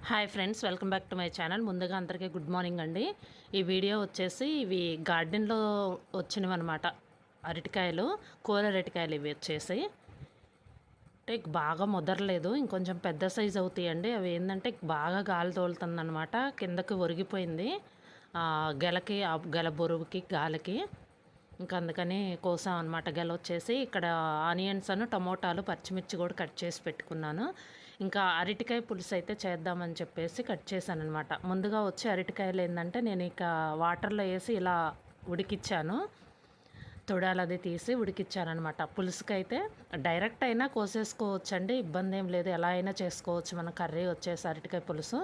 Hi friends, welcome back to my channel. ముందుగా అందరికీ good morning అండి. ఈ వీడియో వచ్చేసి ఇవి గార్డెన్లో వచ్చినవి అనమాట. అరటికాయలు, కూర అరటికాయలు ఇవి వచ్చేసి అంటే బాగా ముదరలేదు, ఇంకొంచెం పెద్ద సైజు అవుతాయండి. అవి ఏంటంటే బాగా గాలి తోలుతుందనమాట, కిందకి ఒరిగిపోయింది గెలకి, గెల బొరుగుకి గాలికి. ఇంకా అందుకని కోసాం అనమాట. గెల వచ్చేసి ఇక్కడ ఆనియన్స్ టమోటాలు పచ్చిమిర్చి కూడా కట్ చేసి పెట్టుకున్నాను. ఇంకా అరటికాయ పులుసు అయితే చేద్దామని చెప్పేసి కట్ చేశాను అనమాట. ముందుగా వచ్చి అరటికాయలు ఏంటంటే నేను ఇక వాటర్లో వేసి ఇలా ఉడికిచ్చాను, తొడాలది తీసి ఉడికిచ్చాను అనమాట. పులుసుకైతే డైరెక్ట్ అయినా కోసేసుకోవచ్చండి, ఇబ్బంది ఏం లేదు, ఎలా అయినా చేసుకోవచ్చు. మన కర్రీ వచ్చేసి అరటికాయ పులుసు.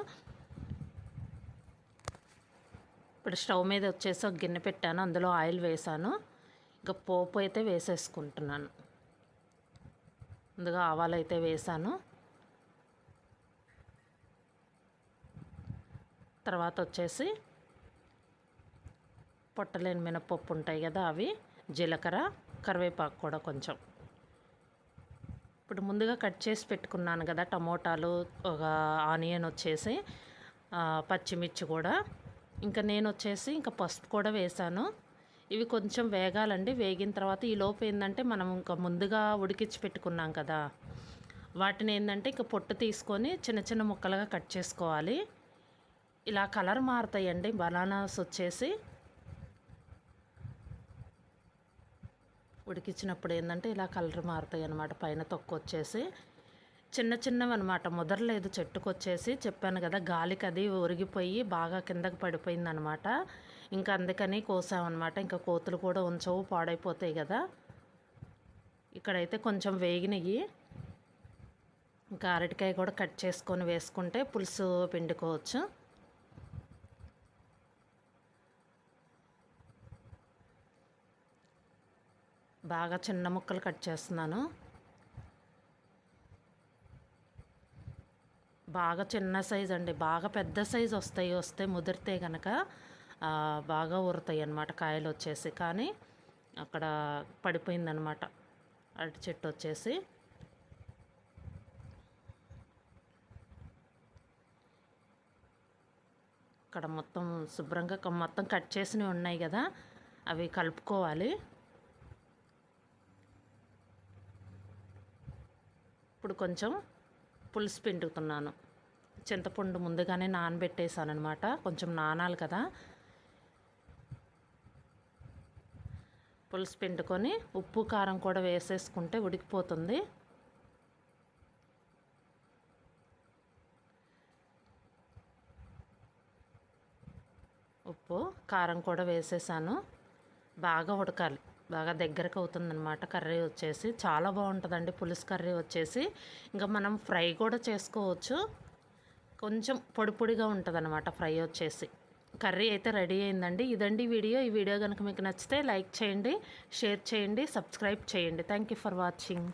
ఇప్పుడు స్టవ్ మీద వచ్చేసి ఒక గిన్నె పెట్టాను, అందులో ఆయిల్ వేసాను. ఇంకా పోపు అయితే వేసేసుకుంటున్నాను. ముందుగా ఆవాలు అయితే వేసాను. తర్వాత వచ్చేసి పొట్టలేని మినపప్పు ఉంటాయి కదా, అవి, జీలకర్ర, కరివేపాకు కూడా కొంచెం. ఇప్పుడు ముందుగా కట్ చేసి పెట్టుకున్నాను కదా టమోటాలు, ఒక ఆనియన్ వచ్చేసి, పచ్చిమిర్చి కూడా. ఇంకా నేను వచ్చేసి ఇంకా పసుపు కూడా వేసాను. ఇవి కొంచెం వేగాలండి. వేగిన తర్వాత ఈ లోపు ఏంటంటే మనం ఇంకా ముందుగా ఉడికించి పెట్టుకున్నాం కదా, వాటిని ఏంటంటే ఇంకా పొట్టు తీసుకొని చిన్న చిన్న ముక్కలుగా కట్ చేసుకోవాలి. ఇలా కలర్ మారుతాయండి బనానాస్ వచ్చేసి. ఉడికించినప్పుడు ఏంటంటే ఇలా కలర్ మారుతాయి అన్నమాట. పైన తొక్కు వచ్చేసి చిన్న చిన్నవి అనమాట, ముదరలేదు. చెట్టుకు వచ్చేసి చెప్పాను కదా, గాలికి అది ఒరిగిపోయి బాగా కిందకి పడిపోయింది అనమాట. ఇంకా అందుకని కోసామన్నమాట. ఇంకా కోతులు కూడా ఉంచవు, పాడైపోతాయి కదా. ఇక్కడైతే కొంచెం వేగినవి. ఇంకా అరటికాయ కూడా కట్ చేసుకొని వేసుకుంటే పులుసు పిండుకోవచ్చు. బాగా చిన్న ముక్కలు కట్ చేస్తున్నాను. బాగా చిన్న సైజు అండి, బాగా పెద్ద సైజు వస్తే ముదిరితే కనుక బాగా ఊరుతాయి అన్నమాట కాయలు వచ్చేసి. కానీ అక్కడ పడిపోయిందనమాట అరటి చెట్టు వచ్చేసి. ఇక్కడ మొత్తం శుభ్రంగా మొత్తం కట్ చేసినవి ఉన్నాయి కదా, అవి కలుపుకోవాలి. ఇప్పుడు కొంచెం పులుసు పిండుతున్నాను. చింతపండు ముందుగానే నానబెట్టేసాను అనమాట, కొంచెం నానాలి కదా. పులుసు పిండుకొని ఉప్పు కారం కూడా వేసేసుకుంటే ఉడికిపోతుంది. ఉప్పు కారం కూడా వేసేసాను. బాగా ఉడకాలి, బాగా దగ్గరకు అవుతుందన్నమాట కర్రీ వచ్చేసి. చాలా బాగుంటుందండి పులుసు కర్రీ వచ్చేసి. ఇంకా మనం ఫ్రై కూడా చేసుకోవచ్చు, కొంచెం పొడి పొడిగా ఉంటుంది అనమాట ఫ్రై వచ్చేసి. కర్రీ అయితే రెడీ అయిందండి. ఇదండి వీడియో. ఈ వీడియో కనుక మీకు నచ్చితే లైక్ చేయండి, షేర్ చేయండి, సబ్స్క్రైబ్ చేయండి. Thank you for watching.